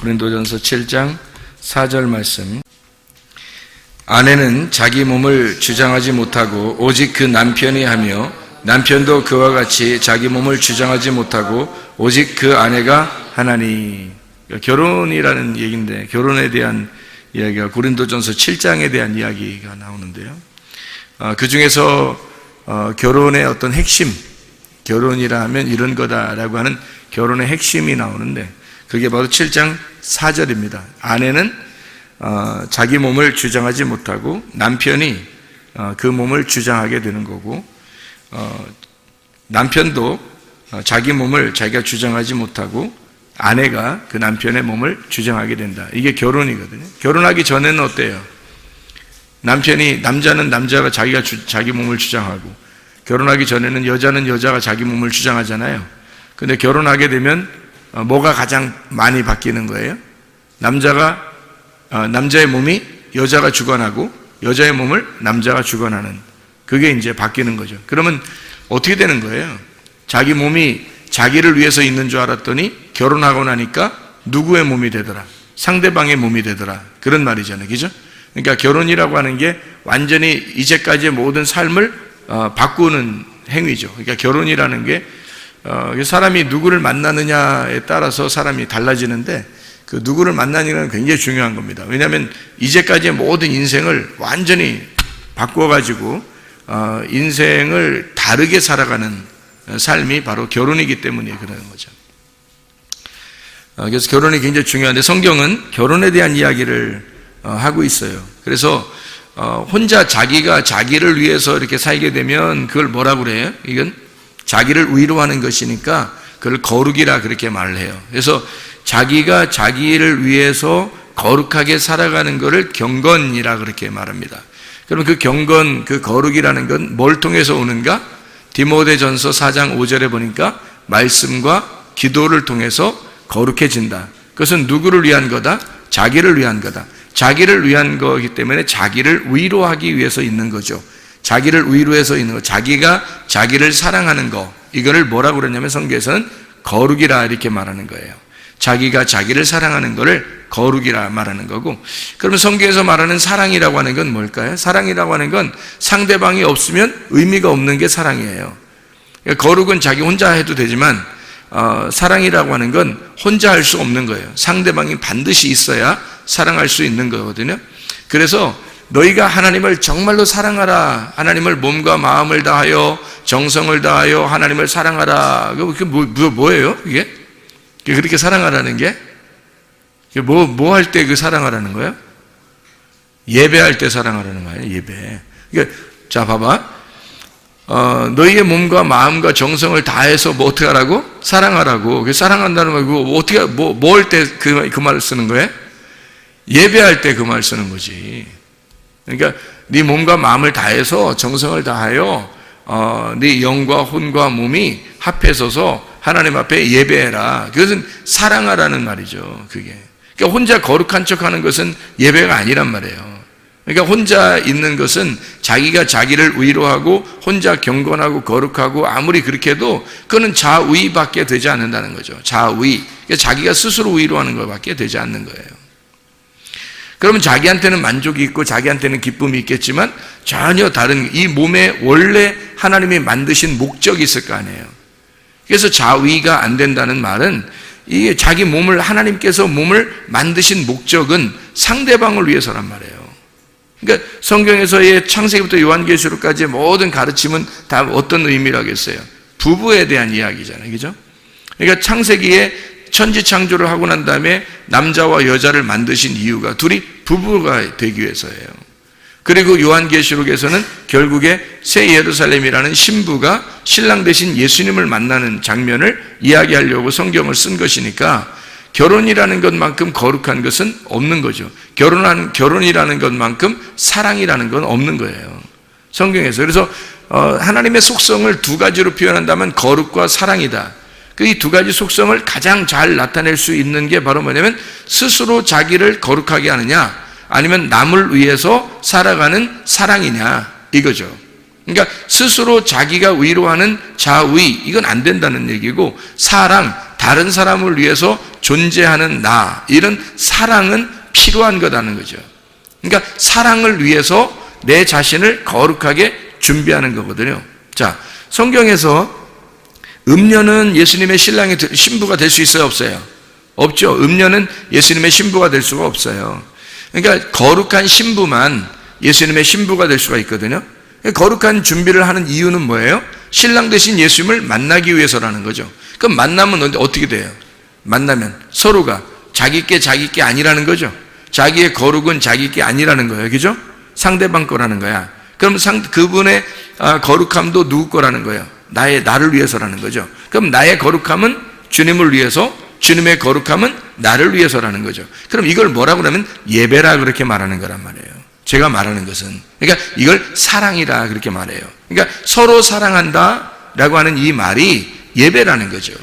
고린도전서 7장 4절 말씀. 아내는 자기 몸을 주장하지 못하고 오직 그 남편이 하며 남편도 그와 같이 자기 몸을 주장하지 못하고 오직 그 아내가 하나니. 결혼이라는 얘기인데 결혼에 대한 이야기가 고린도전서 7장에 대한 이야기가 나오는데요. 그 중에서 결혼의 어떤 핵심, 결혼이라 하면 이런 거다라고 하는 결혼의 핵심이 나오는데 그게 바로 7장 4절입니다. 아내는 자기 몸을 주장하지 못하고 남편이 그 몸을 주장하게 되는 거고, 남편도 자기 몸을 자기가 주장하지 못하고 아내가 그 남편의 몸을 주장하게 된다. 이게 결혼이거든요. 결혼하기 전에는 어때요? 남자는 남자가 자기 몸을 주장하고, 결혼하기 전에는 여자가 자기 몸을 주장하잖아요. 근데 결혼하게 되면 뭐가 가장 많이 바뀌는 거예요? 남자의 몸이 여자가 주관하고 여자의 몸을 남자가 주관하는, 그게 이제 바뀌는 거죠. 그러면 어떻게 되는 거예요? 자기 몸이 자기를 위해서 있는 줄 알았더니 결혼하고 나니까 누구의 몸이 되더라? 상대방의 몸이 되더라. 그런 말이잖아요. 그죠? 그러니까 결혼이라고 하는 게 완전히 이제까지의 모든 삶을 바꾸는 행위죠. 그러니까 결혼이라는 게 사람이 누구를 만나느냐에 따라서 사람이 달라지는데, 그 누구를 만나느냐는 굉장히 중요한 겁니다. 왜냐하면 이제까지의 모든 인생을 완전히 바꿔가지고 인생을 다르게 살아가는 삶이 바로 결혼이기 때문에 그러는 거죠. 그래서 결혼이 굉장히 중요한데 성경은 결혼에 대한 이야기를 하고 있어요. 그래서 혼자 자기가 자기를 위해서 이렇게 살게 되면 그걸 뭐라고 그래요? 이건 자기를 위로하는 것이니까 그걸 거룩이라 그렇게 말을 해요. 그래서 자기가 자기를 위해서 거룩하게 살아가는 것을 경건이라 그렇게 말합니다. 그럼 그 경건, 그 거룩이라는 건 뭘 통해서 오는가? 디모데전서 4장 5절에 보니까 말씀과 기도를 통해서 거룩해진다. 그것은 누구를 위한 거다? 자기를 위한 거다. 자기를 위한 거기 때문에 자기를 위로하기 위해서 있는 거죠. 자기를 위로해서 있는 거, 자기가 자기를 사랑하는 거, 이거를 뭐라고 그러냐면 성경에서는 거룩이라 이렇게 말하는 거예요. 자기가 자기를 사랑하는 거를 거룩이라 말하는 거고, 그러면 성경에서 말하는 사랑이라고 하는 건 뭘까요? 사랑이라고 하는 건 상대방이 없으면 의미가 없는 게 사랑이에요. 그러니까 거룩은 자기 혼자 해도 되지만 사랑이라고 하는 건 혼자 할 수 없는 거예요. 상대방이 반드시 있어야 사랑할 수 있는 거거든요. 그래서 너희가 하나님을 정말로 사랑하라, 하나님을 몸과 마음을 다하여 정성을 다하여 하나님을 사랑하라. 그게 뭐예요? 이게 그렇게 사랑하라는 게 뭐 할 때 그 사랑하라는 거예요? 예배할 때 사랑하라는 거예요. 예배. 그러니까 자 봐봐. 너희의 몸과 마음과 정성을 다해서 뭐 어떻게 하라고? 사랑하라고. 사랑한다는 말고 어떻게 뭐 할 때 그 말을 쓰는 거예요? 예배할 때 그 말 쓰는 거지. 그러니까 네 몸과 마음을 다해서 정성을 다하여 네 영과 혼과 몸이 합해 서서 하나님 앞에 예배해라. 그것은 사랑하라는 말이죠. 그게. 그러니까 혼자 거룩한 척하는 것은 예배가 아니란 말이에요. 그러니까 혼자 있는 것은 자기가 자기를 위로하고 혼자 경건하고 거룩하고 아무리 그렇게 해도 그거는 자위밖에 되지 않는다는 거죠. 자위. 그러니까 자기가 스스로 위로하는 것밖에 되지 않는 거예요. 그러면 자기한테는 만족이 있고 자기한테는 기쁨이 있겠지만 전혀 다른, 이 몸에 원래 하나님이 만드신 목적이 있을 거 아니에요. 그래서 자위가 안 된다는 말은 이게 자기 몸을, 하나님께서 몸을 만드신 목적은 상대방을 위해서란 말이에요. 그러니까 성경에서의 창세기부터 요한계시록까지의 모든 가르침은 다 어떤 의미라겠어요? 부부에 대한 이야기잖아요. 그죠? 그러니까 창세기에 천지 창조를 하고 난 다음에 남자와 여자를 만드신 이유가 둘이 부부가 되기 위해서예요. 그리고 요한계시록에서는 결국에 새 예루살렘이라는 신부가 신랑 대신 예수님을 만나는 장면을 이야기하려고 성경을 쓴 것이니까 결혼이라는 것만큼 거룩한 것은 없는 거죠. 결혼이라는 것만큼 사랑이라는 건 없는 거예요. 성경에서. 그래서 하나님의 속성을 두 가지로 표현한다면 거룩과 사랑이다. 그 이 두 가지 속성을 가장 잘 나타낼 수 있는 게 바로 뭐냐면 스스로 자기를 거룩하게 하느냐, 아니면 남을 위해서 살아가는 사랑이냐, 이거죠. 그러니까 스스로 자기가 위로하는 자위, 이건 안 된다는 얘기고, 사랑, 다른 사람을 위해서 존재하는 나, 이런 사랑은 필요한 거라는 거죠. 그러니까 사랑을 위해서 내 자신을 거룩하게 준비하는 거거든요. 자, 성경에서 음녀는 예수님의 신부가 될 수 있어요, 없어요? 없죠. 음녀는 예수님의 신부가 될 수가 없어요. 그러니까 거룩한 신부만 예수님의 신부가 될 수가 있거든요. 거룩한 준비를 하는 이유는 뭐예요? 신랑 되신 예수님을 만나기 위해서라는 거죠. 그럼 만나면 어떻게 돼요? 만나면 서로가 자기 게 아니라는 거죠. 자기의 거룩은 자기 게 아니라는 거예요. 그죠? 상대방 거라는 거야. 그럼 그분의 거룩함도 누구 거라는 거예요? 나를 위해서라는 거죠. 그럼 나의 거룩함은 주님을 위해서, 주님의 거룩함은 나를 위해서라는 거죠. 그럼 이걸 뭐라고 그러면 예배라 그렇게 말하는 거란 말이에요. 제가 말하는 것은, 그러니까 이걸 사랑이라 그렇게 말해요. 그러니까 서로 사랑한다라고 하는 이 말이 예배라는 거죠.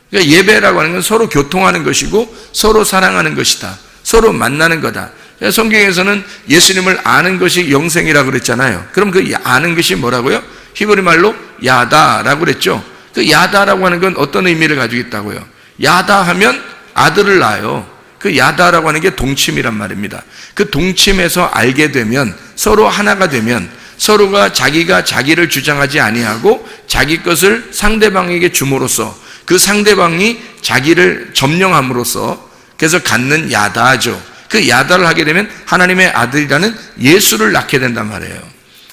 그러니까 예배라고 하는 건 서로 교통하는 것이고 서로 사랑하는 것이다. 서로 만나는 거다. 성경에서는 예수님을 아는 것이 영생이라고 그랬잖아요. 그럼 그 아는 것이 뭐라고요? 히브리 말로 야다라고 그랬죠. 그 야다라고 하는 건 어떤 의미를 가지고 있다고요? 야다 하면 아들을 낳아요. 그 야다라고 하는 게 동침이란 말입니다. 그 동침에서 알게 되면, 서로 하나가 되면, 서로가 자기가 자기를 주장하지 아니하고 자기 것을 상대방에게 줌으로써 그 상대방이 자기를 점령함으로써 그래서 갖는 야다죠. 그 야다를 하게 되면 하나님의 아들이라는 예수를 낳게 된단 말이에요.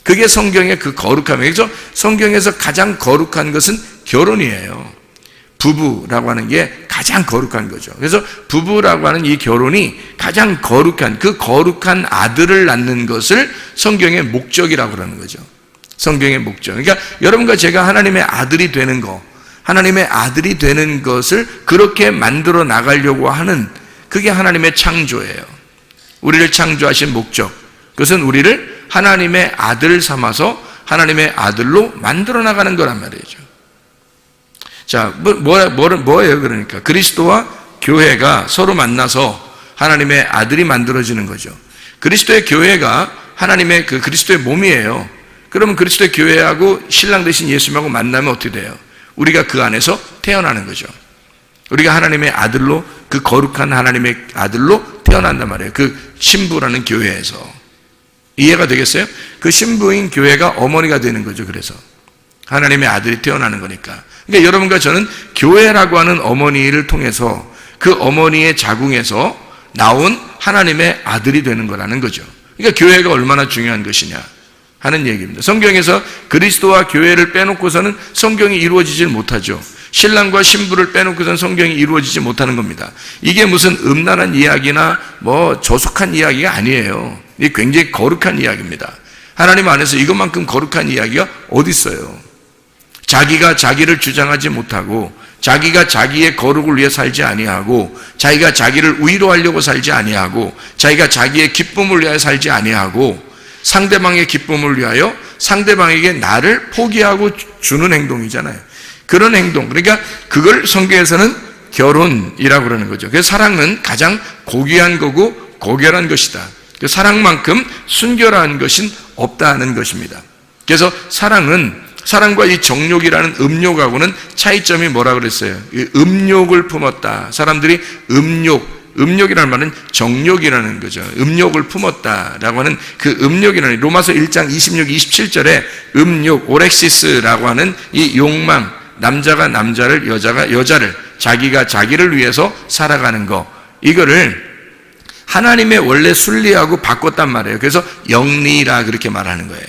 그게 성경의 그 거룩함이에요. 그래서 성경에서 가장 거룩한 것은 결혼이에요. 부부라고 하는 게 가장 거룩한 거죠. 그래서 부부라고 하는 이 결혼이 가장 거룩한, 그 거룩한 아들을 낳는 것을 성경의 목적이라고 그러는 거죠. 성경의 목적. 그러니까 여러분과 제가 하나님의 아들이 되는 거, 하나님의 아들이 되는 것을 그렇게 만들어 나가려고 하는, 그게 하나님의 창조예요. 우리를 창조하신 목적, 그것은 우리를 하나님의 아들 삼아서 하나님의 아들로 만들어 나가는 거란 말이죠. 자, 뭐예요? 그러니까 그리스도와 교회가 서로 만나서 하나님의 아들이 만들어지는 거죠. 그리스도의 교회가 하나님의 그 그리스도의 몸이에요. 그러면 그리스도의 교회하고 신랑 되신 예수님하고 만나면 어떻게 돼요? 우리가 그 안에서 태어나는 거죠. 우리가 하나님의 아들로, 그 거룩한 하나님의 아들로 태어난단 말이에요. 그 신부라는 교회에서. 이해가 되겠어요? 그 신부인 교회가 어머니가 되는 거죠. 그래서 하나님의 아들이 태어나는 거니까. 그러니까 여러분과 저는 교회라고 하는 어머니를 통해서 그 어머니의 자궁에서 나온 하나님의 아들이 되는 거라는 거죠. 그러니까 교회가 얼마나 중요한 것이냐 하는 얘기입니다. 성경에서 그리스도와 교회를 빼놓고서는 성경이 이루어지질 못하죠. 신랑과 신부를 빼놓고서는 성경이 이루어지지 못하는 겁니다. 이게 무슨 음란한 이야기나 뭐 저속한 이야기가 아니에요. 이게 굉장히 거룩한 이야기입니다. 하나님 안에서 이것만큼 거룩한 이야기가 어디 있어요? 자기가 자기를 주장하지 못하고, 자기가 자기의 거룩을 위해 살지 아니하고, 자기가 자기를 위로하려고 살지 아니하고, 자기가 자기의 기쁨을 위하여 살지 아니하고, 상대방의 기쁨을 위하여 상대방에게 나를 포기하고 주는 행동이잖아요. 그런 행동, 그러니까 그걸 성경에서는 결혼이라고 그러는 거죠. 그래서 사랑은 가장 고귀한 거고 고결한 것이다. 그 사랑만큼 순결한 것은 없다는 것입니다. 그래서 사랑과 이 정욕이라는 음욕하고는 차이점이 뭐라 그랬어요? 음욕을 품었다. 사람들이 음욕이라는 말은 정욕이라는 거죠. 음욕을 품었다라고 하는 그 음욕이라는, 로마서 1장 26, 27절에 음욕, 오렉시스라고 하는 이 욕망, 남자가 남자를, 여자가 여자를, 자기가 자기를 위해서 살아가는 거, 이거를 하나님의 원래 순리하고 바꿨단 말이에요. 그래서 영리라 그렇게 말하는 거예요.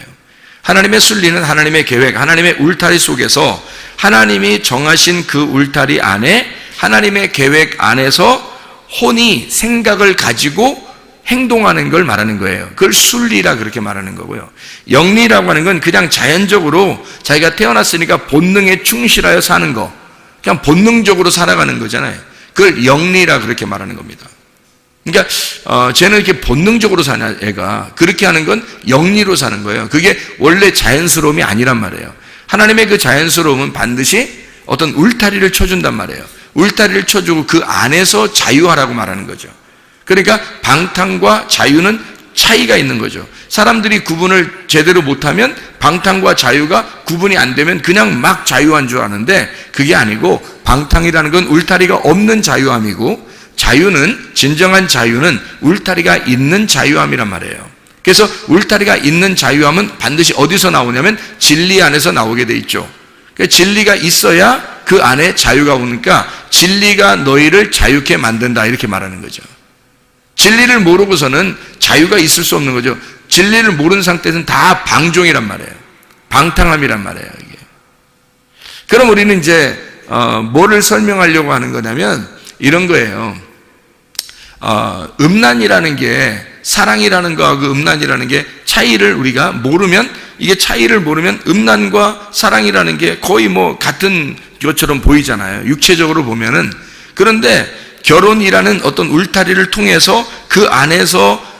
하나님의 순리는 하나님의 계획, 하나님의 울타리 속에서 하나님이 정하신 그 울타리 안에, 하나님의 계획 안에서 혼이 생각을 가지고 행동하는 걸 말하는 거예요. 그걸 순리라 그렇게 말하는 거고요. 영리라고 하는 건 그냥 자연적으로 자기가 태어났으니까 본능에 충실하여 사는 거, 그냥 본능적으로 살아가는 거잖아요. 그걸 영리라 그렇게 말하는 겁니다. 그러니까 쟤는 이렇게 본능적으로 사냐, 애가 그렇게 하는 건 영리로 사는 거예요. 그게 원래 자연스러움이 아니란 말이에요. 하나님의 그 자연스러움은 반드시 어떤 울타리를 쳐준단 말이에요. 울타리를 쳐주고 그 안에서 자유하라고 말하는 거죠. 그러니까 방탕과 자유는 차이가 있는 거죠. 사람들이 구분을 제대로 못하면 방탕과 자유가 구분이 안 되면 그냥 막 자유한 줄 아는데 그게 아니고, 방탕이라는 건 울타리가 없는 자유함이고, 자유는, 진정한 자유는 울타리가 있는 자유함이란 말이에요. 그래서 울타리가 있는 자유함은 반드시 어디서 나오냐면 진리 안에서 나오게 돼 있죠. 그러니까 진리가 있어야 그 안에 자유가 오니까 진리가 너희를 자유케 만든다, 이렇게 말하는 거죠. 진리를 모르고서는 자유가 있을 수 없는 거죠. 진리를 모르는 상태에서는 다 방종이란 말이에요. 방탕함이란 말이에요, 이게. 그럼 우리는 이제 뭐를 설명하려고 하는 거냐면 이런 거예요. 음란이라는 게, 사랑이라는 거하고 음란이라는 게 차이를 우리가 모르면, 이게 차이를 모르면 음란과 사랑이라는 게 거의 뭐 같은 것처럼 보이잖아요, 육체적으로 보면은. 그런데 결혼이라는 어떤 울타리를 통해서 그 안에서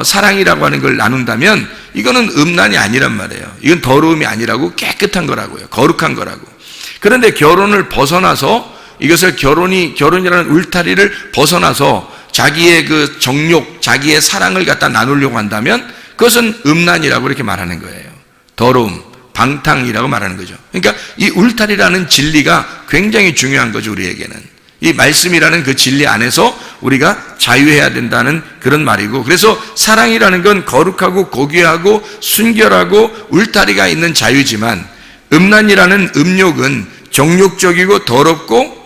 사랑이라고 하는 걸 나눈다면 이거는 음란이 아니란 말이에요. 이건 더러움이 아니라고, 깨끗한 거라고요, 거룩한 거라고. 그런데 결혼을 벗어나서, 이것을 결혼이라는 울타리를 벗어나서 자기의 그 정욕, 자기의 사랑을 갖다 나누려고 한다면 그것은 음란이라고 이렇게 말하는 거예요. 더러움, 방탕이라고 말하는 거죠. 그러니까 이 울타리라는 진리가 굉장히 중요한 거죠, 우리에게는. 이 말씀이라는 그 진리 안에서 우리가 자유해야 된다는 그런 말이고, 그래서 사랑이라는 건 거룩하고 고귀하고 순결하고 울타리가 있는 자유지만, 음란이라는 음욕은 정욕적이고 더럽고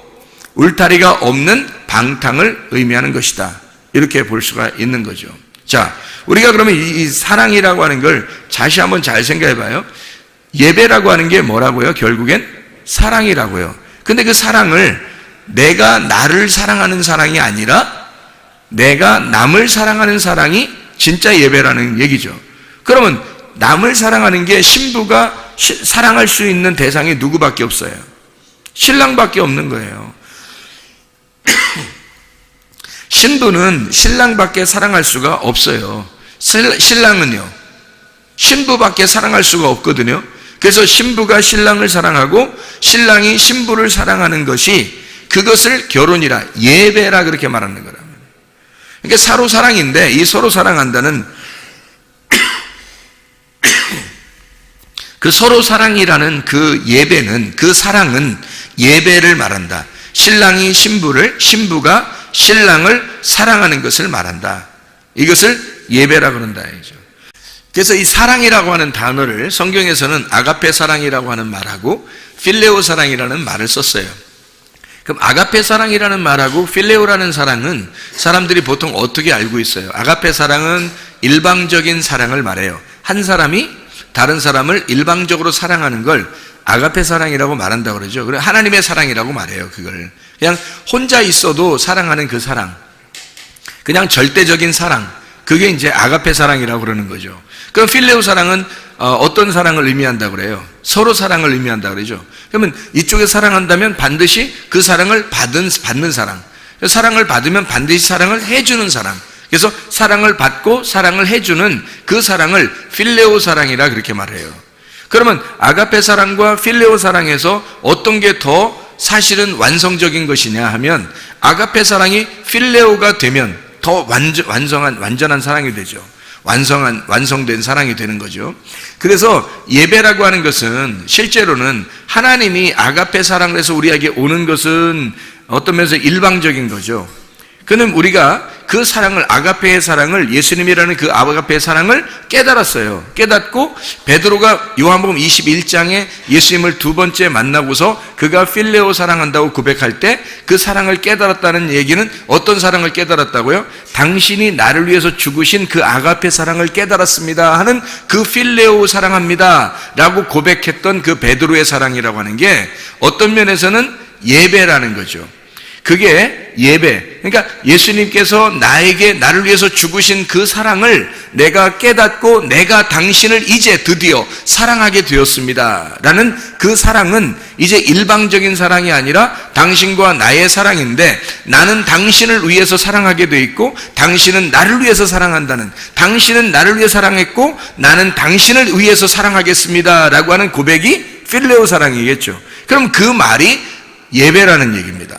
울타리가 없는 방탕을 의미하는 것이다, 이렇게 볼 수가 있는 거죠. 자, 우리가 그러면 이 사랑이라고 하는 걸 다시 한번 잘 생각해 봐요. 예배라고 하는 게 뭐라고요? 결국엔 사랑이라고요. 근데 그 사랑을 내가 나를 사랑하는 사랑이 아니라 내가 남을 사랑하는 사랑이 진짜 예배라는 얘기죠. 그러면 남을 사랑하는 게, 신부가 사랑할 수 있는 대상이 누구밖에 없어요? 신랑밖에 없는 거예요. 신부는 신랑밖에 사랑할 수가 없어요. 신랑은요, 신부밖에 사랑할 수가 없거든요. 그래서 신부가 신랑을 사랑하고 신랑이 신부를 사랑하는 것이, 그것을 결혼이라, 예배라 그렇게 말하는 거랍니다. 그러니까 서로 사랑인데, 이 서로 사랑한다는 그 서로 사랑이라는 그 예배는, 그 사랑은 예배를 말한다. 신랑이 신부를, 신부가 신랑을 사랑하는 것을 말한다. 이것을 예배라 그런다, 이죠. 그래서 이 사랑이라고 하는 단어를 성경에서는 아가페 사랑이라고 하는 말하고 필레오 사랑이라는 말을 썼어요. 그럼 아가페 사랑이라는 말하고 필레오라는 사랑은 사람들이 보통 어떻게 알고 있어요? 아가페 사랑은 일방적인 사랑을 말해요. 한 사람이 다른 사람을 일방적으로 사랑하는 걸 아가페 사랑이라고 말한다고 그러죠. 그래, 하나님의 사랑이라고 말해요, 그걸. 그냥 혼자 있어도 사랑하는 그 사랑, 그냥 절대적인 사랑, 그게 이제 아가페 사랑이라고 그러는 거죠. 그럼 필레오 사랑은 어떤 사랑을 의미한다고 그래요? 서로 사랑을 의미한다고 그러죠. 그러면 이쪽에 사랑한다면 반드시 그 사랑을 받는 사랑, 사랑을 받으면 반드시 사랑을 해주는 사랑, 그래서 사랑을 받고 사랑을 해주는 그 사랑을 필레오 사랑이라 그렇게 말해요. 그러면 아가페 사랑과 필레오 사랑에서 어떤 게 더 사실은 완성적인 것이냐 하면, 아가페 사랑이 필레오가 되면 더 완전한 사랑이 되죠. 완성된 사랑이 되는 거죠. 그래서 예배라고 하는 것은 실제로는 하나님이 아가페 사랑을 해서 우리에게 오는 것은 어떤 면에서 일방적인 거죠. 그는 우리가 그 사랑을, 아가페의 사랑을, 예수님이라는 그 아가페의 사랑을 깨달았어요. 깨닫고 베드로가 요한복음 21장에 예수님을 두 번째 만나고서 그가 필레오 사랑한다고 고백할 때 그 사랑을 깨달았다는 얘기는 어떤 사랑을 깨달았다고요? 당신이 나를 위해서 죽으신 그 아가페 사랑을 깨달았습니다 하는 그 필레오 사랑합니다 라고 고백했던 그 베드로의 사랑이라고 하는 게 어떤 면에서는 예배라는 거죠. 그게 예배. 그러니까 예수님께서 나를 위해서 죽으신 그 사랑을 내가 깨닫고 내가 당신을 이제 드디어 사랑하게 되었습니다 라는 그 사랑은 이제 일방적인 사랑이 아니라 당신과 나의 사랑인데, 나는 당신을 위해서 사랑하게 돼 있고 당신은 나를 위해서 사랑한다는, 당신은 나를 위해 사랑했고 나는 당신을 위해서 사랑하겠습니다 라고 하는 고백이 필레오 사랑이겠죠. 그럼 그 말이 예배라는 얘기입니다.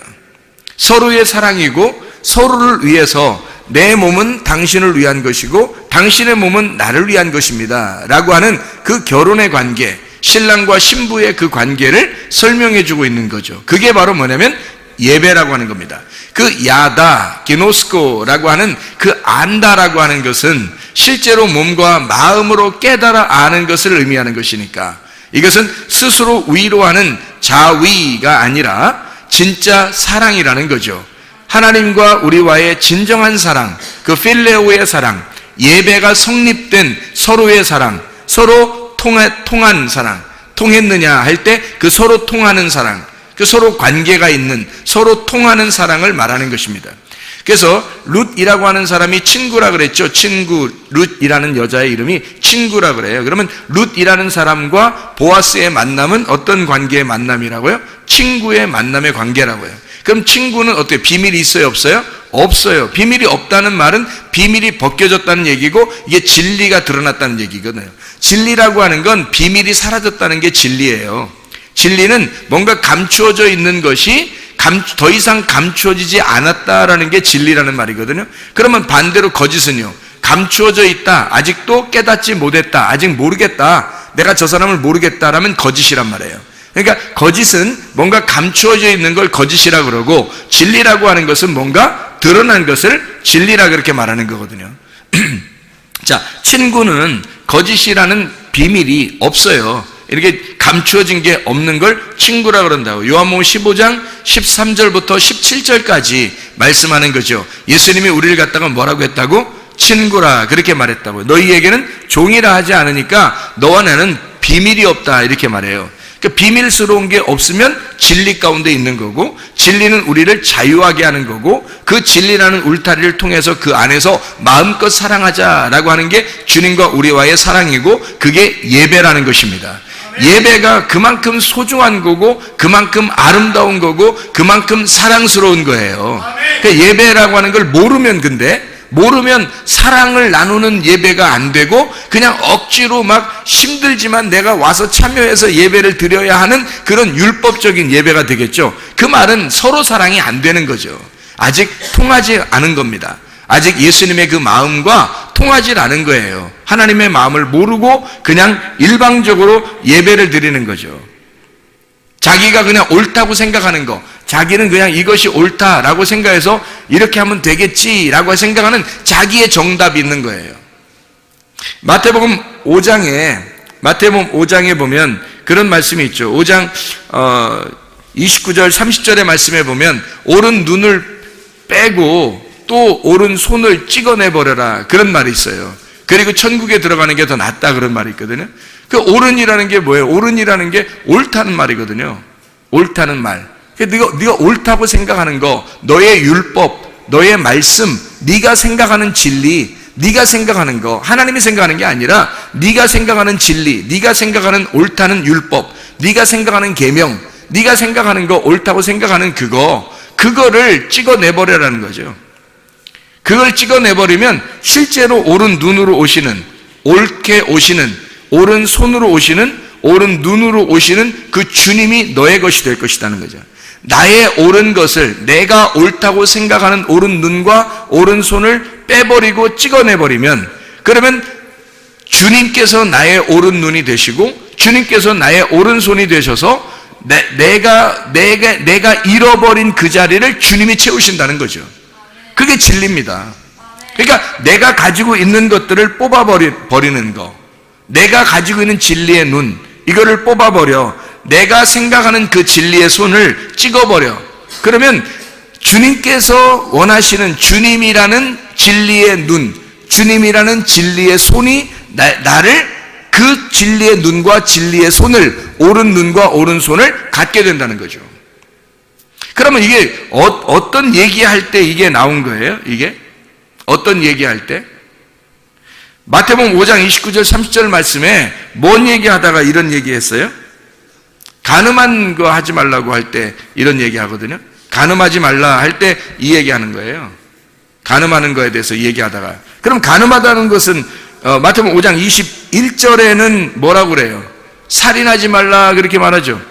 서로의 사랑이고 서로를 위해서 내 몸은 당신을 위한 것이고 당신의 몸은 나를 위한 것입니다 라고 하는 그 결혼의 관계, 신랑과 신부의 그 관계를 설명해 주고 있는 거죠. 그게 바로 뭐냐면 예배라고 하는 겁니다. 그 야다, 기노스코라고 하는 그 안다라고 하는 것은 실제로 몸과 마음으로 깨달아 아는 것을 의미하는 것이니까 이것은 스스로 위로하는 자위가 아니라 진짜 사랑이라는 거죠. 하나님과 우리와의 진정한 사랑, 그 필레오의 사랑, 예배가 성립된 서로의 사랑, 서로 통한 사랑, 통했느냐 할 때 그 서로 통하는 사랑, 그 서로 관계가 있는 서로 통하는 사랑을 말하는 것입니다. 그래서 룻이라고 하는 사람이 친구라 그랬죠. 친구, 룻이라는 여자의 이름이 친구라 그래요. 그러면 룻이라는 사람과 보아스의 만남은 어떤 관계의 만남이라고요? 친구의 만남의 관계라고요. 그럼 친구는 어떻게 비밀이 있어요, 없어요? 없어요. 비밀이 없다는 말은 비밀이 벗겨졌다는 얘기고 이게 진리가 드러났다는 얘기거든요. 진리라고 하는 건 비밀이 사라졌다는 게 진리예요. 진리는 뭔가 감추어져 있는 것이 더 이상 감추어지지 않았다라는 게 진리라는 말이거든요. 그러면 반대로 거짓은요, 감추어져 있다, 아직도 깨닫지 못했다, 아직 모르겠다, 내가 저 사람을 모르겠다라면 거짓이란 말이에요. 그러니까 거짓은 뭔가 감추어져 있는 걸 거짓이라 그러고, 진리라고 하는 것은 뭔가 드러난 것을 진리라 그렇게 말하는 거거든요. 자, 친구는 거짓이라는 비밀이 없어요. 이렇게 감추어진 게 없는 걸 친구라 그런다고. 요한복음 15장 13절부터 17절까지 말씀하는 거죠. 예수님이 우리를 갖다가 뭐라고 했다고? 친구라 그렇게 말했다고. 너희에게는 종이라 하지 않으니까 너와 나는 비밀이 없다 이렇게 말해요. 그러니까 비밀스러운 게 없으면 진리 가운데 있는 거고, 진리는 우리를 자유하게 하는 거고, 그 진리라는 울타리를 통해서 그 안에서 마음껏 사랑하자라고 하는 게 주님과 우리와의 사랑이고, 그게 예배라는 것입니다. 예배가 그만큼 소중한 거고, 그만큼 아름다운 거고, 그만큼 사랑스러운 거예요. 그러니까 예배라고 하는 걸 모르면 사랑을 나누는 예배가 안 되고, 그냥 억지로 막 힘들지만 내가 와서 참여해서 예배를 드려야 하는 그런 율법적인 예배가 되겠죠. 그 말은 서로 사랑이 안 되는 거죠. 아직 통하지 않은 겁니다. 아직 예수님의 그 마음과 통하지 않은 거예요. 하나님의 마음을 모르고 그냥 일방적으로 예배를 드리는 거죠. 자기가 그냥 옳다고 생각하는 거, 자기는 그냥 이것이 옳다라고 생각해서 이렇게 하면 되겠지라고 생각하는 자기의 정답이 있는 거예요. 마태복음 5장에 보면 그런 말씀이 있죠. 5장 29절 30절의 말씀에 보면 오른 눈을 빼고 또 오른손을 찍어내버려라 그런 말이 있어요. 그리고 천국에 들어가는 게 더 낫다 그런 말이 있거든요. 그 옳은이라는 게 뭐예요? 옳은이라는 게 옳다는 말이거든요. 옳다는 말. 네가 옳다고 생각하는 거, 너의 율법, 너의 말씀, 네가 생각하는 진리, 네가 생각하는 거, 하나님이 생각하는 게 아니라 네가 생각하는 진리, 네가 생각하는 옳다는 율법, 네가 생각하는 계명, 네가 생각하는 거, 옳다고 생각하는 그거를 찍어내버려라는 거죠. 그걸 찍어내버리면 실제로 옳은 눈으로 오시는, 옳게 오시는, 옳은 손으로 오시는, 옳은 눈으로 오시는 그 주님이 너의 것이 될 것이라는 거죠. 나의 옳은 것을, 내가 옳다고 생각하는 옳은 눈과 옳은 손을 빼버리고 찍어내버리면, 그러면 주님께서 나의 옳은 눈이 되시고 주님께서 나의 옳은 손이 되셔서 내가 잃어버린 그 자리를 주님이 채우신다는 거죠. 그게 진리입니다. 그러니까 내가 가지고 있는 것들을 뽑아버리는 거, 내가 가지고 있는 진리의 눈, 이거를 뽑아버려. 내가 생각하는 그 진리의 손을 찍어버려. 그러면 주님께서 원하시는 주님이라는 진리의 눈, 주님이라는 진리의 손이 나를 그 진리의 눈과 진리의 손을, 옳은 눈과 옳은 손을 갖게 된다는 거죠. 그러면 이게 어떤 얘기할 때 이게 나온 거예요? 이게 어떤 얘기할 때? 마태복음 5장 29절 30절 말씀에 뭔 얘기하다가 이런 얘기했어요? 간음한 거 하지 말라고 할 때 이런 얘기하거든요. 간음하지 말라 할 때 이 얘기하는 거예요. 간음하는 거에 대해서 얘기하다가, 그럼 간음하다는 것은 마태복음 5장 21절에는 뭐라고 그래요? 살인하지 말라 그렇게 말하죠.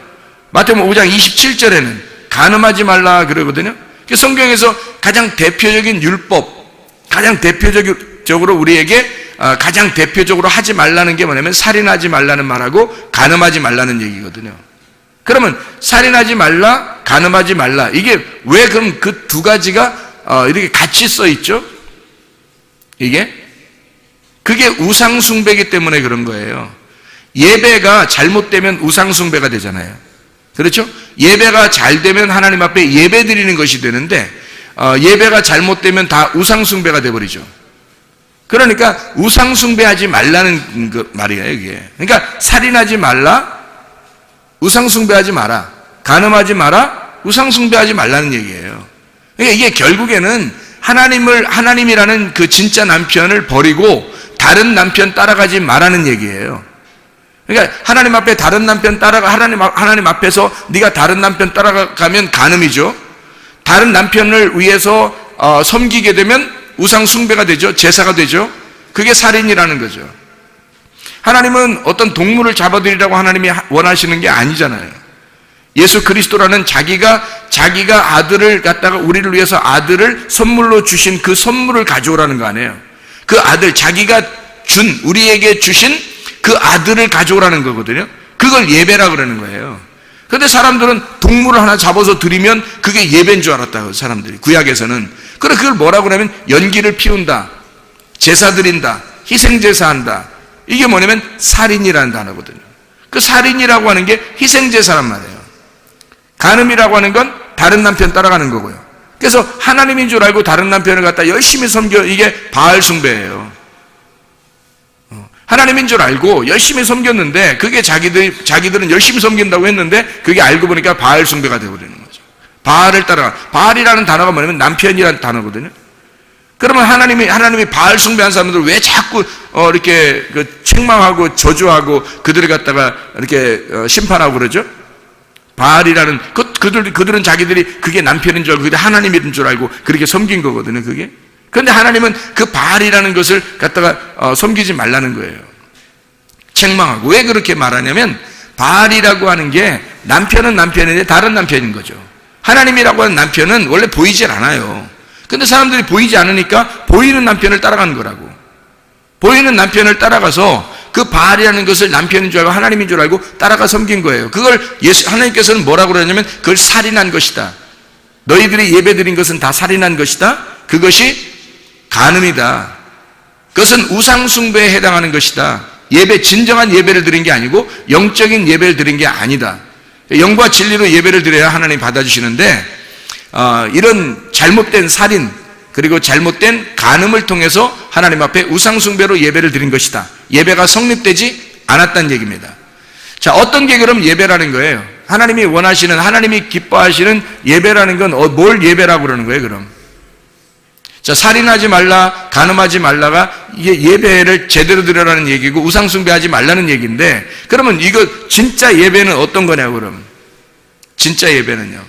마태복음 5장 27절에는 간음하지 말라 그러거든요. 성경에서 가장 대표적인 율법, 가장 대표적으로 우리에게 가장 대표적으로 하지 말라는 게 뭐냐면 살인하지 말라는 말하고 간음하지 말라는 얘기거든요. 그러면 살인하지 말라, 간음하지 말라, 이게 왜 그럼 그 두 가지가 이렇게 같이 써 있죠? 그게 우상숭배이기 때문에 그런 거예요. 예배가 잘못되면 우상숭배가 되잖아요. 그렇죠? 예배가 잘 되면 하나님 앞에 예배 드리는 것이 되는데 예배가 잘못되면 다 우상숭배가 돼버리죠. 그러니까 우상숭배하지 말라는 그 말이에요, 이게. 그러니까 살인하지 말라, 우상숭배하지 마라, 간음하지 마라, 우상숭배하지 말라는 얘기예요. 그러니까 이게 결국에는 하나님이라는 그 진짜 남편을 버리고 다른 남편 따라가지 말라는 얘기예요. 그러니까 하나님 앞에 다른 남편 따라가, 하나님 앞에서 네가 다른 남편 따라가면 간음이죠. 다른 남편을 위해서 섬기게 되면 우상 숭배가 되죠. 제사가 되죠. 그게 살인이라는 거죠. 하나님은 어떤 동물을 잡아들이라고 하나님이 원하시는 게 아니잖아요. 예수 그리스도라는 자기가 아들을 갖다가 우리를 위해서 아들을 선물로 주신 그 선물을 가져오라는 거 아니에요. 그 아들, 자기가 우리에게 주신 그 아들을 가져오라는 거거든요. 그걸 예배라 그러는 거예요. 그런데 사람들은 동물을 하나 잡아서 드리면 그게 예배인 줄 알았다고, 사람들이. 구약에서는. 그래, 그걸 뭐라고 그러면 연기를 피운다, 제사 드린다, 희생제사한다. 이게 뭐냐면 살인이라는 단어거든요. 그 살인이라고 하는 게 희생제사란 말이에요. 간음이라고 하는 건 다른 남편 따라가는 거고요. 그래서 하나님인 줄 알고 다른 남편을 갖다 열심히 섬겨, 이게 바알 숭배예요. 하나님인 줄 알고 열심히 섬겼는데 그게 자기들은 열심히 섬긴다고 했는데 그게 알고 보니까 바알 숭배가 되어버리는 거죠. 바알을 따라가. 바알이라는 단어가 뭐냐면 남편이라는 단어거든요. 그러면 하나님이 바알 숭배한 사람들 왜 자꾸 이렇게 책망하고 저주하고 그들을 갖다가 이렇게 심판하고 그러죠? 바알이라는 그들은 자기들이 그게 남편인 줄 알고 그게 하나님인 줄 알고 그렇게 섬긴 거거든요. 그게. 그런데 하나님은 그 바알이라는 것을 갖다가 섬기지 말라는 거예요. 책망하고. 왜 그렇게 말하냐면 바알이라고 하는 게 남편은 남편인데 다른 남편인 거죠. 하나님이라고 하는 남편은 원래 보이질 않아요. 근데 사람들이 보이지 않으니까 보이는 남편을 따라가는 거라고. 보이는 남편을 따라가서 그 바알이라는 것을 남편인 줄 알고 하나님인 줄 알고 따라가 섬긴 거예요. 그걸 하나님께서는 뭐라고 그러냐면 그걸 살인한 것이다. 너희들이 예배드린 것은 다 살인한 것이다. 그것이 간음이다. 그것은 우상숭배에 해당하는 것이다. 진정한 예배를 드린 게 아니고 영적인 예배를 드린 게 아니다. 영과 진리로 예배를 드려야 하나님 받아주시는데 이런 잘못된 살인 그리고 잘못된 간음을 통해서 하나님 앞에 우상숭배로 예배를 드린 것이다. 예배가 성립되지 않았다는 얘기입니다. 자, 어떤 게 그럼 예배라는 거예요? 하나님이 원하시는, 하나님이 기뻐하시는 예배라는 건 뭘 예배라고 그러는 거예요, 그럼? 자, 살인하지 말라, 간음하지 말라가 이게 예배를 제대로 드려라는 얘기고 우상숭배하지 말라는 얘기인데, 그러면 이거 진짜 예배는 어떤 거냐고, 그럼? 진짜 예배는요?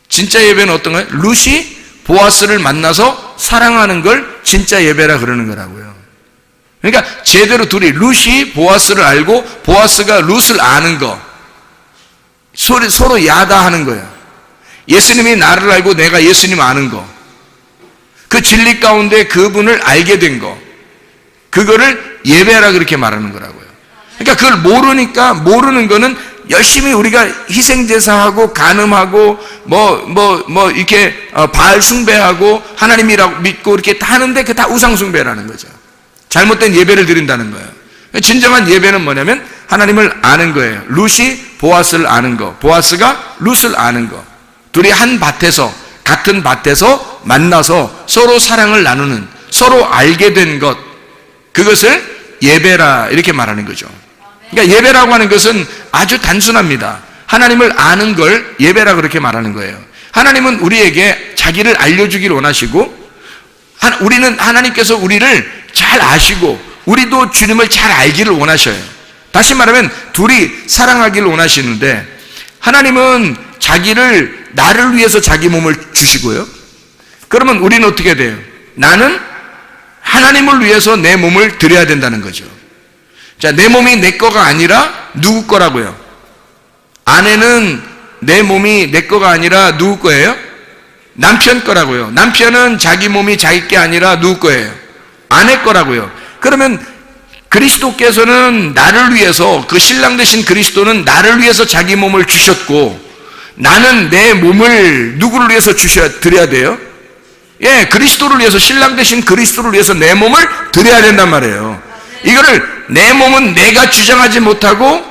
진짜 예배는 어떤 거예요? 룻이 보아스를 만나서 사랑하는 걸 진짜 예배라 그러는 거라고요. 그러니까 제대로 룻이 보아스를 알고 보아스가 룻을 아는 거, 서로 야다하는 거예요. 예수님이 나를 알고 내가 예수님 아는 거, 그 진리 가운데 그분을 알게 된 거, 그거를 예배라 그렇게 말하는 거라고요. 그러니까 그걸 모르는 거는 열심히 우리가 희생제사하고 간음하고 이렇게 바알 숭배하고 하나님이라고 믿고 이렇게 다 하는데 그게 다 우상숭배라는 거죠. 잘못된 예배를 드린다는 거예요. 진정한 예배는 뭐냐면 하나님을 아는 거예요. 룻이 보아스를 아는 거, 보아스가 룻을 아는 거. 둘이 한 밭에서, 같은 밭에서 만나서 서로 사랑을 나누는, 서로 알게 된 것, 그것을 예배라 이렇게 말하는 거죠. 그러니까 예배라고 하는 것은 아주 단순합니다. 하나님을 아는 걸 예배라 그렇게 말하는 거예요. 하나님은 우리에게 자기를 알려주기를 원하시고, 하나님께서 우리를 잘 아시고 우리도 주님을 잘 알기를 원하셔요. 다시 말하면 둘이 사랑하기를 원하시는데, 하나님은 나를 위해서 자기 몸을 주시고요. 그러면 우리는 어떻게 돼요? 나는 하나님을 위해서 내 몸을 드려야 된다는 거죠. 자, 내 몸이 내 거가 아니라 누구 거라고요? 아내는 내 몸이 내 거가 아니라 누구 거예요? 남편 거라고요. 남편은 자기 몸이 자기 게 아니라 누구 거예요? 아내 거라고요. 그러면 그리스도께서는 나를 위해서, 그 신랑 되신 그리스도는 나를 위해서 자기 몸을 주셨고, 나는 내 몸을 누구를 위해서 드려야 돼요? 예, 그리스도를 위해서, 신랑 되신 그리스도를 위해서 내 몸을 드려야 된단 말이에요. 이거를 내 몸은 내가 주장하지 못하고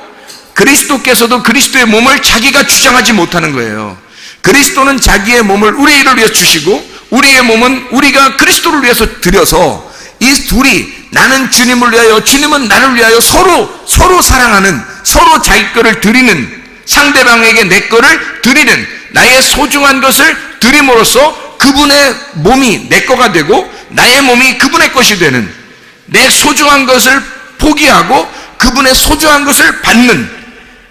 그리스도께서도 그리스도의 몸을 자기가 주장하지 못하는 거예요. 그리스도는 자기의 몸을 우리 일을 위해서 주시고, 우리의 몸은 우리가 그리스도를 위해서 드려서, 이 둘이 나는 주님을 위하여, 주님은 나를 위하여 서로 사랑하는, 서로 자기 거를 드리는, 상대방에게 내 거를 드리는, 나의 소중한 것을 드림으로써 그분의 몸이 내 거가 되고 나의 몸이 그분의 것이 되는, 내 소중한 것을 포기하고 그분의 소중한 것을 받는,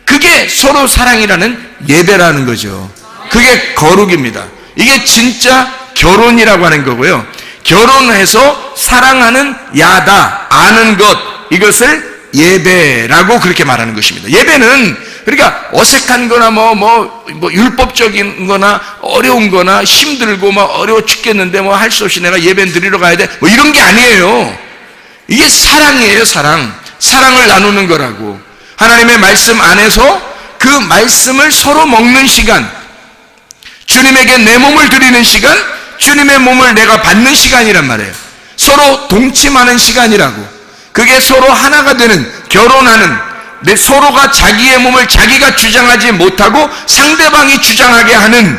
그게 서로 사랑이라는 예배라는 거죠. 그게 거룩입니다. 이게 진짜 결혼이라고 하는 거고요. 결혼해서 사랑하는 야다, 아는 것, 이것을 예배라고 그렇게 말하는 것입니다. 예배는 그러니까 어색한 거나 뭐 율법적인 거나 어려운 거나 힘들고 어려워 죽겠는데 할 수 없이 내가 예배 드리러 가야 돼, 이런 게 아니에요. 이게 사랑이에요. 사랑을 나누는 거라고. 하나님의 말씀 안에서 그 말씀을 서로 먹는 시간, 주님에게 내 몸을 드리는 시간, 주님의 몸을 내가 받는 시간이란 말이에요. 서로 동침하는 시간이라고. 그게 서로 하나가 되는, 결혼하는, 서로가 자기의 몸을 자기가 주장하지 못하고 상대방이 주장하게 하는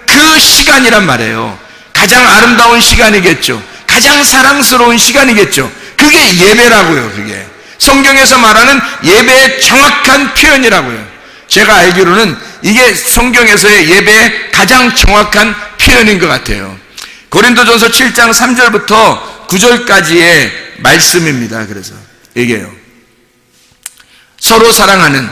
그 시간이란 말이에요. 가장 아름다운 시간이겠죠. 가장 사랑스러운 시간이겠죠. 그게 예배라고요. 그게 성경에서 말하는 예배의 정확한 표현이라고요. 제가 알기로는 이게 성경에서의 예배의 가장 정확한 표현인 것 같아요. 고린도전서 7장 3절부터 9절까지의 말씀입니다. 그래서 얘기해요. 서로 사랑하는,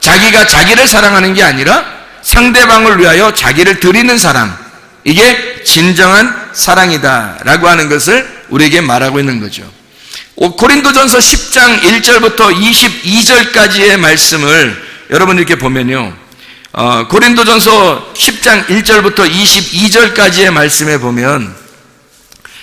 자기가 자기를 사랑하는 게 아니라 상대방을 위하여 자기를 드리는 사랑, 이게 진정한 사랑이다 라고 하는 것을 우리에게 말하고 있는 거죠. 고린도전서 10장 1절부터 22절까지의 말씀을 여러분 이렇게 보면요, 고린도전서 10장 1절부터 22절까지의 말씀에 보면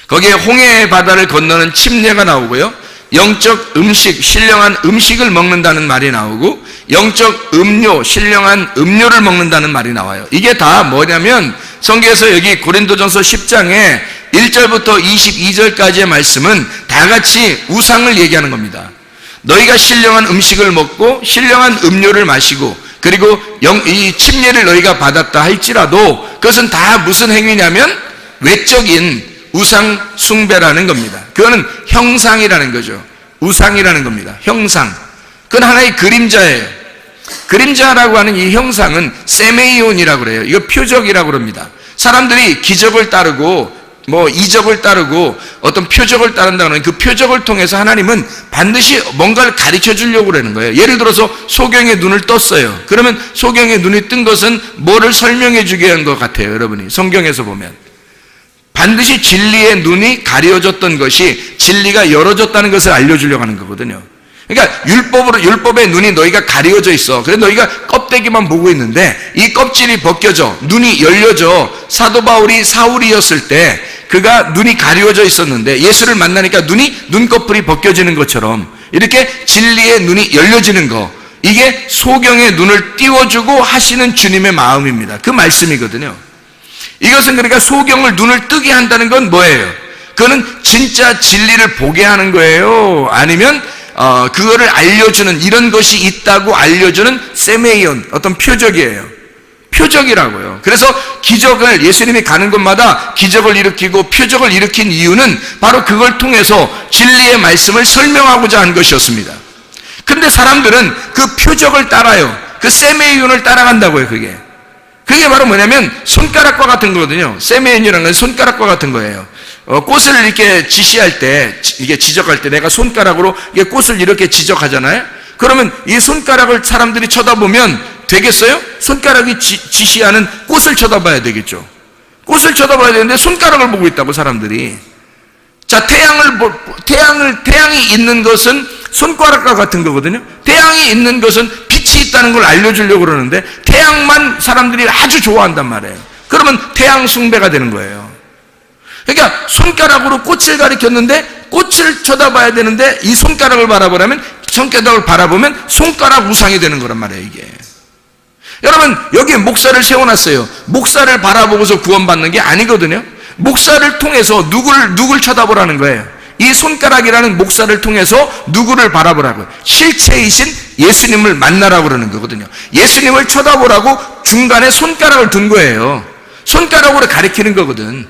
거기에 홍해 바다를 건너는 침례가 나오고요, 영적 음식, 신령한 음식을 먹는다는 말이 나오고, 영적 음료, 신령한 음료를 먹는다는 말이 나와요. 이게 다 뭐냐면 성경에서 여기 고린도전서 10장에 1절부터 22절까지의 말씀은 다 같이 우상을 얘기하는 겁니다. 너희가 신령한 음식을 먹고 신령한 음료를 마시고, 그리고 이 침례를 너희가 받았다 할지라도 그것은 다 무슨 행위냐면 외적인 우상 숭배라는 겁니다. 그거는 형상이라는 거죠. 우상이라는 겁니다. 형상. 그건 하나의 그림자예요. 그림자라고 하는 이 형상은 세메이온이라고 그래요. 이거 표적이라고 그럽니다. 사람들이 기적을 따르고 이적을 따르고 어떤 표적을 따른다는 그 표적을 통해서 하나님은 반드시 뭔가를 가르쳐 주려고 그러는 거예요. 예를 들어서 소경의 눈을 떴어요. 그러면 소경의 눈이 뜬 것은 뭐를 설명해 주게 한 것 같아요. 여러분이 성경에서 보면 반드시 진리의 눈이 가려졌던 것이 진리가 열어졌다는 것을 알려주려고 하는 거거든요. 그러니까 율법의 눈이 너희가 가려져 있어. 그래서 너희가 껍데기만 보고 있는데 이 껍질이 벗겨져 눈이 열려져. 사도 바울이 사울이었을 때 그가 눈이 가려져 있었는데 예수를 만나니까 눈꺼풀이 벗겨지는 것처럼 이렇게 진리의 눈이 열려지는 거, 이게 소경의 눈을 띄워주고 하시는 주님의 마음입니다. 그 말씀이거든요. 이것은 그러니까 소경을 눈을 뜨게 한다는 건 뭐예요? 그거는 진짜 진리를 보게 하는 거예요? 아니면 그거를 알려주는, 이런 것이 있다고 알려주는 세메이온, 어떤 표적이에요. 표적이라고요. 그래서 기적을, 예수님이 가는 곳마다 기적을 일으키고 표적을 일으킨 이유는 바로 그걸 통해서 진리의 말씀을 설명하고자 한 것이었습니다. 그런데 사람들은 그 표적을 따라요. 그 세메이온을 따라간다고요. 그게 바로 뭐냐면 손가락과 같은 거거든요. 세메이온이라는 건 손가락과 같은 거예요. 꽃을 이렇게 지시할 때, 이게 지적할 때 내가 손가락으로 이게 꽃을 이렇게 지적하잖아요. 그러면 이 손가락을 사람들이 쳐다보면 되겠어요? 손가락이 지시하는 꽃을 쳐다봐야 되겠죠. 꽃을 쳐다봐야 되는데 손가락을 보고 있다고 사람들이. 자, 태양이 있는 것은 손가락과 같은 거거든요. 태양이 있는 것은 빛이 있다는 걸 알려주려고 그러는데 태양만 사람들이 아주 좋아한단 말이에요. 그러면 태양 숭배가 되는 거예요. 그러니까 손가락으로 꽃을 가리켰는데 꽃을 쳐다봐야 되는데 이 손가락을 바라보면 손가락 우상이 되는 거란 말이에요, 이게. 여러분, 여기에 목사를 세워놨어요. 목사를 바라보고서 구원받는 게 아니거든요. 목사를 통해서 누굴 쳐다보라는 거예요. 이 손가락이라는 목사를 통해서 누구를 바라보라고요. 실체이신 예수님을 만나라고 그러는 거거든요. 예수님을 쳐다보라고 중간에 손가락을 둔 거예요. 손가락으로 가리키는 거거든.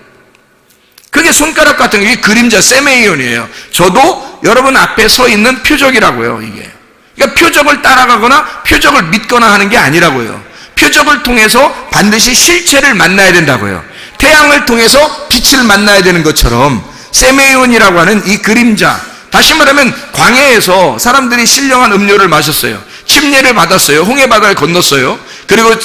그게 손가락 같은 게 그림자 세메이온이에요. 저도 여러분 앞에 서 있는 표적이라고요, 이게. 그러니까 표적을 따라가거나 표적을 믿거나 하는 게 아니라고요. 표적을 통해서 반드시 실체를 만나야 된다고요. 태양을 통해서 빛을 만나야 되는 것처럼 세메이온이라고 하는 이 그림자, 다시 말하면 광야에서 사람들이 신령한 음료를 마셨어요. 침례를 받았어요. 홍해바다를 건넜어요. 그리고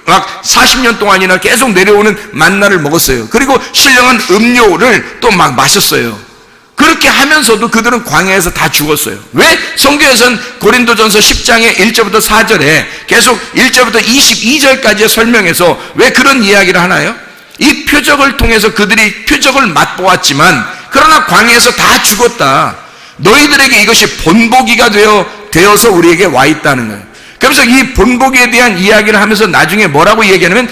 막 40년 동안이나 계속 내려오는 만나를 먹었어요. 그리고 신령한 음료를 또 막 마셨어요. 그렇게 하면서도 그들은 광야에서 다 죽었어요. 왜? 성경에서는 고린도전서 10장의 1절부터 4절에 계속 1절부터 22절까지 설명해서 왜 그런 이야기를 하나요? 이 표적을 통해서 그들이 표적을 맛보았지만 그러나 광야에서 다 죽었다. 너희들에게 이것이 본보기가 되어서 우리에게 와 있다는 거예요. 그래서 이 본보기에 대한 이야기를 하면서 나중에 뭐라고 얘기하냐면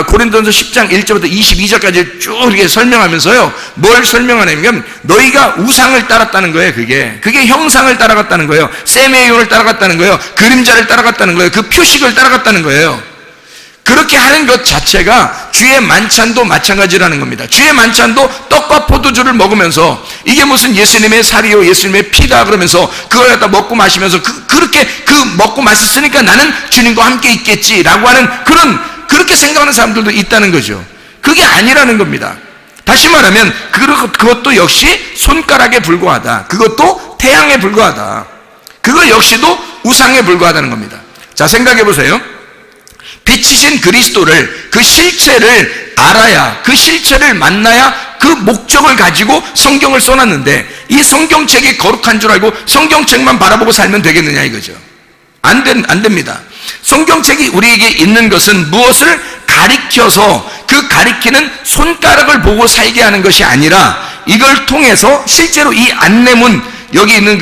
고린도전서 10장 1절부터 22절까지 쭉 이렇게 설명하면서요, 뭘 설명하냐면 너희가 우상을 따랐다는 거예요. 그게 형상을 따라갔다는 거예요. 세메이온을 따라갔다는 거예요. 그림자를 따라갔다는 거예요. 그 표식을 따라갔다는 거예요. 그렇게 하는 것 자체가 주의 만찬도 마찬가지라는 겁니다. 주의 만찬도 떡과 포도주를 먹으면서 이게 무슨 예수님의 살이요 예수님의 피다 그러면서 그걸 갖다 먹고 마시면서 그렇게 먹고 마셨으니까 나는 주님과 함께 있겠지라고 하는 그렇게 생각하는 사람들도 있다는 거죠. 그게 아니라는 겁니다. 다시 말하면 그것도 역시 손가락에 불과하다. 그것도 태양에 불과하다. 그거 역시도 우상에 불과하다는 겁니다. 자, 생각해 보세요. 빛이신 그리스도를, 그 실체를 알아야, 그 실체를 만나야 그 목적을 가지고 성경을 써놨는데 이 성경책이 거룩한 줄 알고 성경책만 바라보고 살면 되겠느냐 이거죠. 안 됩니다. 성경책이 우리에게 있는 것은 무엇을 가리켜서 그 가리키는 손가락을 보고 살게 하는 것이 아니라 이걸 통해서 실제로 이 안내문, 여기 있는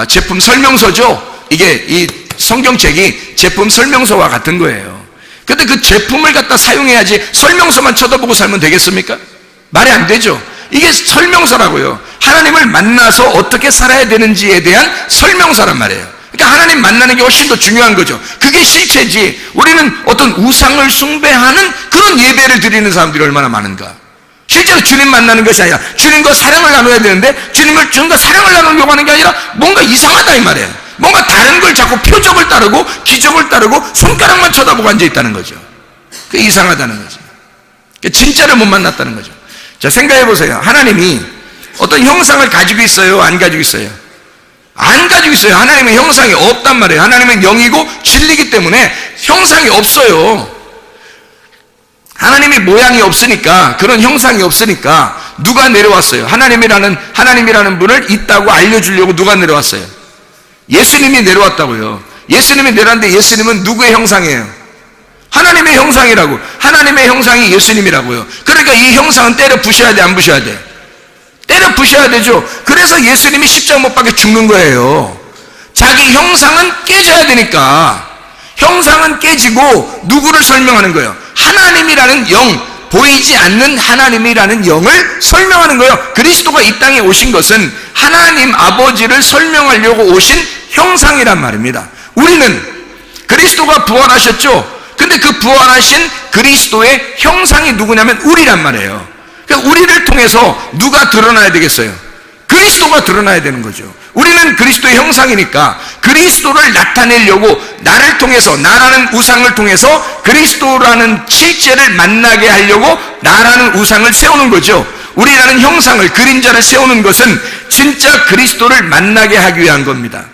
제품 설명서죠. 이게 이 성경책이 제품 설명서와 같은 거예요. 근데 그 제품을 갖다 사용해야지 설명서만 쳐다보고 살면 되겠습니까? 말이 안 되죠. 이게 설명서라고요. 하나님을 만나서 어떻게 살아야 되는지에 대한 설명서란 말이에요. 그러니까 하나님 만나는 게 훨씬 더 중요한 거죠. 그게 실체지. 우리는 어떤 우상을 숭배하는 그런 예배를 드리는 사람들이 얼마나 많은가. 실제로 주님 만나는 것이 아니라 주님과 사랑을 나눠야 되는데 주님과 사랑을 나누려고 하는 게 아니라 뭔가 이상하다 이 말이에요. 뭔가 다른 걸 자꾸 표적을 따르고 기적을 따르고 손가락만 쳐다보고 앉아있다는 거죠. 그게 이상하다는 거죠. 진짜를 못 만났다는 거죠. 자, 생각해 보세요. 하나님이 어떤 형상을 가지고 있어요? 안 가지고 있어요? 안 가지고 있어요. 하나님은 형상이 없단 말이에요. 하나님은 영이고 진리이기 때문에 형상이 없어요. 하나님이 모양이 없으니까, 그런 형상이 없으니까 누가 내려왔어요? 하나님이라는 분을 있다고 알려주려고 누가 내려왔어요? 예수님이 내려왔다고요. 예수님이 내려왔는데 예수님은 누구의 형상이에요? 하나님의 형상이라고. 하나님의 형상이 예수님이라고요. 그러니까 이 형상은 때려 부셔야 돼, 안 부셔야 돼? 때려 부셔야 되죠. 그래서 예수님이 십자가 못 박혀 죽는 거예요. 자기 형상은 깨져야 되니까. 형상은 깨지고 누구를 설명하는 거예요? 하나님이라는 영, 보이지 않는 하나님이라는 영을 설명하는 거예요. 그리스도가 이 땅에 오신 것은 하나님 아버지를 설명하려고 오신 형상이란 말입니다. 우리는 그리스도가 부활하셨죠. 근데 그 부활하신 그리스도의 형상이 누구냐면 우리란 말이에요. 그러니까 우리를 통해서 누가 드러나야 되겠어요? 그리스도가 드러나야 되는 거죠. 우리는 그리스도의 형상이니까 그리스도를 나타내려고 나를 통해서, 나라는 우상을 통해서 그리스도라는 실제를 만나게 하려고 나라는 우상을 세우는 거죠. 우리라는 형상을, 그림자를 세우는 것은 진짜 그리스도를 만나게 하기 위한 겁니다.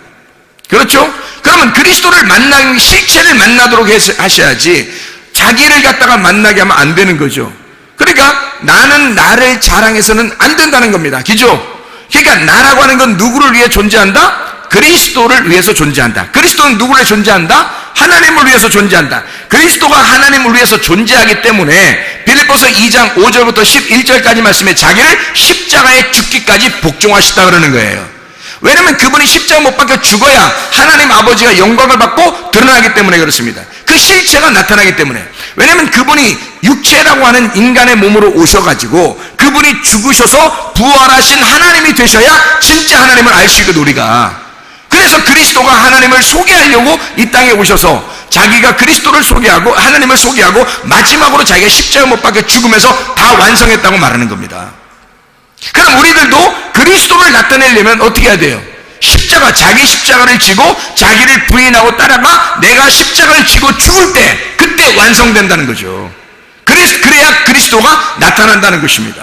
그렇죠? 그러면 그리스도를 만나는 실체를 만나도록 하셔야지 자기를 갖다가 만나게 하면 안 되는 거죠. 그러니까 나는 나를 자랑해서는 안 된다는 겁니다. 그죠? 그러니까 나라고 하는 건 누구를 위해 존재한다? 그리스도를 위해서 존재한다. 그리스도는 누구를 존재한다? 하나님을 위해서 존재한다. 그리스도가 하나님을 위해서 존재하기 때문에 빌립보서 2장 5절부터 11절까지 말씀에 자기를 십자가에 죽기까지 복종하셨다 그러는 거예요. 왜냐하면 그분이 십자가 못 박혀 죽어야 하나님 아버지가 영광을 받고 드러나기 때문에 그렇습니다. 그 실체가 나타나기 때문에. 왜냐하면 그분이 육체라고 하는 인간의 몸으로 오셔가지고 그분이 죽으셔서 부활하신 하나님이 되셔야 진짜 하나님을 알 수 있거든 우리가. 그래서 그리스도가 하나님을 소개하려고 이 땅에 오셔서 자기가 그리스도를 소개하고 하나님을 소개하고 마지막으로 자기가 십자가 못 박혀 죽으면서 다 완성했다고 말하는 겁니다. 그럼 우리들도 그리스도를 나타내려면 어떻게 해야 돼요? 자기 십자가를 지고 자기를 부인하고 따라가 내가 십자가를 지고 죽을 때 그때 완성된다는 거죠. 그래야 그리스도가 나타난다는 것입니다.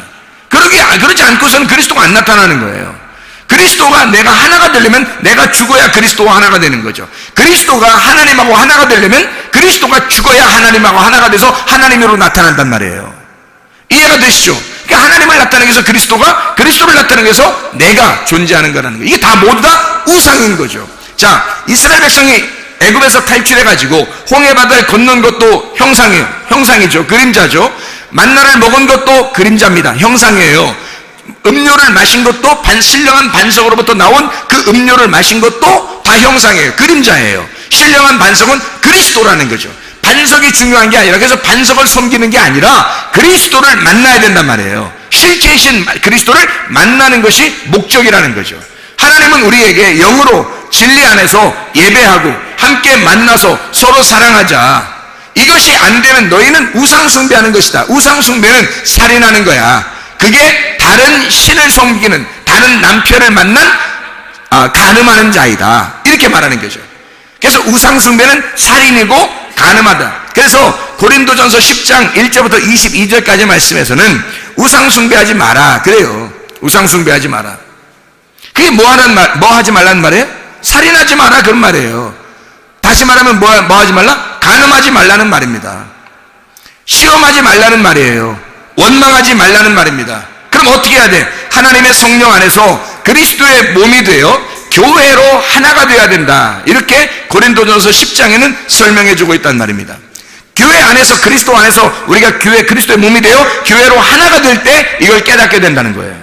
그러지 않고서는 그리스도가 안 나타나는 거예요. 그리스도가 내가 하나가 되려면 내가 죽어야 그리스도와 하나가 되는 거죠. 그리스도가 하나님하고 하나가 되려면 그리스도가 죽어야 하나님하고 하나가 돼서 하나님으로 나타난단 말이에요. 이해가 되시죠? 그러니까 하나님을 나타내기 위해서 그리스도를 나타내기 위해서 내가 존재하는 거라는 거예요. 이게 다 모두 다 우상인 거죠. 자, 이스라엘 백성이 애굽에서 탈출해가지고 홍해바다를 건넌 것도 형상이죠. 그림자죠. 만나를 먹은 것도 그림자입니다. 형상이에요. 음료를 마신 것도 신령한 반석으로부터 나온 그 음료를 마신 것도 다 형상이에요. 그림자예요. 신령한 반석은 그리스도라는 거죠. 반석이 중요한 게 아니라, 그래서 반석을 섬기는 게 아니라 그리스도를 만나야 된단 말이에요. 실체이신 그리스도를 만나는 것이 목적이라는 거죠. 하나님은 우리에게 영으로 진리 안에서 예배하고 함께 만나서 서로 사랑하자. 이것이 안 되면 너희는 우상 숭배하는 것이다. 우상 숭배는 살인하는 거야. 그게 다른 신을 섬기는, 다른 남편을 만난 간음하는 자이다. 이렇게 말하는 거죠. 그래서 우상 숭배는 살인이고 간음하다. 그래서 고린도전서 10장 1절부터 22절까지 말씀에서는 우상 숭배하지 마라 그래요. 우상 숭배하지 마라. 그게 뭐 하지 말라는 말이에요? 살인하지 마라 그런 말이에요. 다시 말하면 뭐 하지 말라? 간음하지 말라는 말입니다. 시험하지 말라는 말이에요. 원망하지 말라는 말입니다. 그럼 어떻게 해야 돼? 하나님의 성령 안에서 그리스도의 몸이 되어 교회로 하나가 되어야 된다. 이렇게 고린도전서 10장에는 설명해 주고 있단 말입니다. 교회 안에서, 그리스도 안에서 우리가 그리스도의 몸이 되어 교회로 하나가 될 때 이걸 깨닫게 된다는 거예요.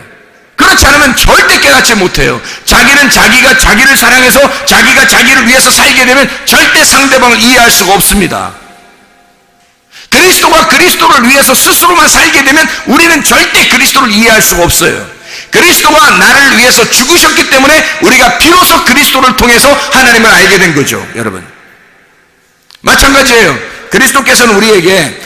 그렇지 않으면 절대 깨닫지 못해요. 자기는 자기가 자기를 사랑해서 자기가 자기를 위해서 살게 되면 절대 상대방을 이해할 수가 없습니다. 그리스도가 그리스도를 위해서 스스로만 살게 되면 우리는 절대 그리스도를 이해할 수가 없어요. 그리스도가 나를 위해서 죽으셨기 때문에 우리가 비로소 그리스도를 통해서 하나님을 알게 된 거죠. 여러분, 마찬가지예요. 그리스도께서는 우리에게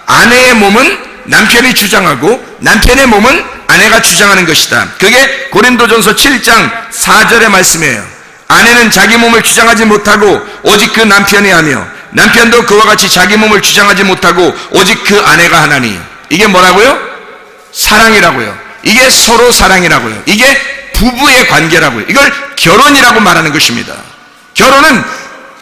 아내의 몸은 남편이 주장하고 남편의 몸은 아내가 주장하는 것이다. 그게 고린도전서 7장 4절의 말씀이에요. 아내는 자기 몸을 주장하지 못하고 오직 그 남편이 하며 남편도 그와 같이 자기 몸을 주장하지 못하고 오직 그 아내가 하나니. 이게 뭐라고요? 사랑이라고요. 이게 서로 사랑이라고요. 이게 부부의 관계라고요. 이걸 결혼이라고 말하는 것입니다.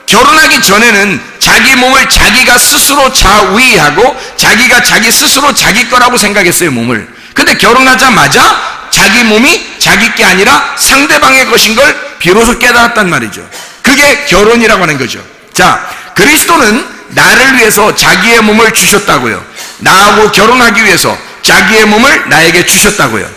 결혼하기 전에는 자기 몸을 자기가 스스로 자위하고 자기가 자기 스스로 자기 거라고 생각했어요, 몸을. 근데 결혼하자마자 자기 몸이 자기 게 아니라 상대방의 것인 걸 비로소 깨달았단 말이죠. 그게 결혼이라고 하는 거죠. 그리스도는 나를 위해서 자기의 몸을 주셨다고요. 나하고 결혼하기 위해서 자기의 몸을 나에게 주셨다고요.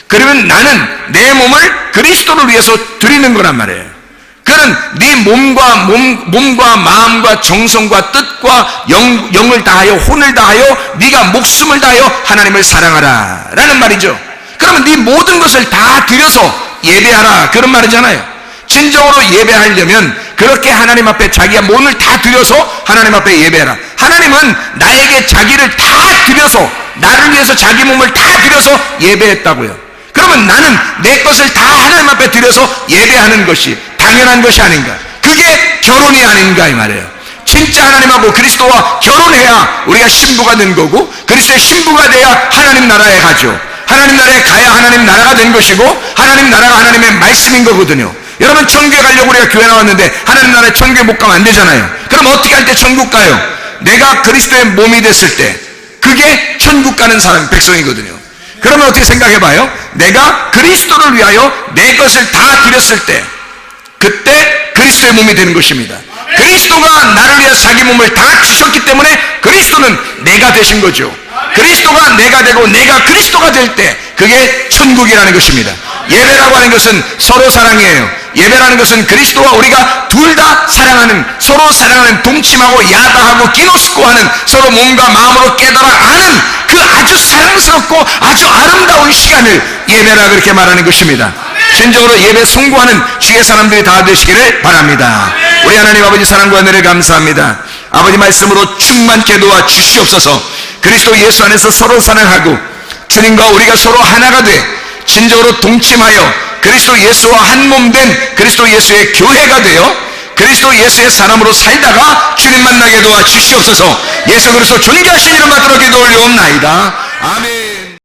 그러면 나는 내 몸을 그리스도를 위해서 드리는 거란 말이에요. 그는 네 몸과 마음과 정성과 뜻과 영을 다하여 혼을 다하여 네가 목숨을 다하여 하나님을 사랑하라 라는 말이죠. 그러면 네 모든 것을 다 드려서 예배하라 그런 말이잖아요. 진정으로 예배하려면 그렇게 하나님 앞에 자기가 몸을 다 드려서 하나님 앞에 예배하라. 하나님은 나에게 자기를 다 드려서, 나를 위해서 자기 몸을 다 드려서 예배했다고요. 그러면 나는 내 것을 다 하나님 앞에 드려서 예배하는 것이 당연한 것이 아닌가. 그게 결혼이 아닌가 이 말이에요. 진짜 하나님하고 그리스도와 결혼해야 우리가 신부가 된 거고, 그리스도의 신부가 돼야 하나님 나라에 가죠. 하나님 나라에 가야 하나님 나라가 된 것이고, 하나님 나라가 하나님의 말씀인 거거든요. 여러분, 천국에 가려고 우리가 교회 나왔는데 하나님 나라에 천국에 못 가면 안 되잖아요. 그럼 어떻게 할 때 천국 가요? 내가 그리스도의 몸이 됐을 때, 그게 천국 가는 사람, 백성이거든요. 그러면 어떻게 생각해 봐요? 내가 그리스도를 위하여 내 것을 다 드렸을 때, 그때 그리스도의 몸이 되는 것입니다. 그리스도가 나를 위해 자기 몸을 다 주셨기 때문에 그리스도는 내가 되신 거죠. 그리스도가 내가 되고 내가 그리스도가 될 때 그게 천국이라는 것입니다. 예배라고 하는 것은 서로 사랑이에요. 예배라는 것은 그리스도와 우리가 둘 다 사랑하는, 서로 사랑하는, 동침하고 야다하고 기노스코하는, 서로 몸과 마음으로 깨달아 아는 그 아주 사랑스럽고 아주 아름다운 시간을 예배라 그렇게 말하는 것입니다. 진정으로 예배 송구하는 주의 사람들이 다 되시기를 바랍니다. 우리 하나님 아버지 사랑과 은혜를 감사합니다. 아버지 말씀으로 충만케 도와 주시옵소서. 그리스도 예수 안에서 서로 사랑하고 주님과 우리가 서로 하나가 돼 진정으로 동침하여 그리스도 예수와 한 몸 된 그리스도 예수의 교회가 되어 그리스도 예수의 사람으로 살다가 주님 만나게 도와 주시옵소서. 예수 그리스도 존귀하신 이름 받들어 기도 올려옵나이다. 아멘.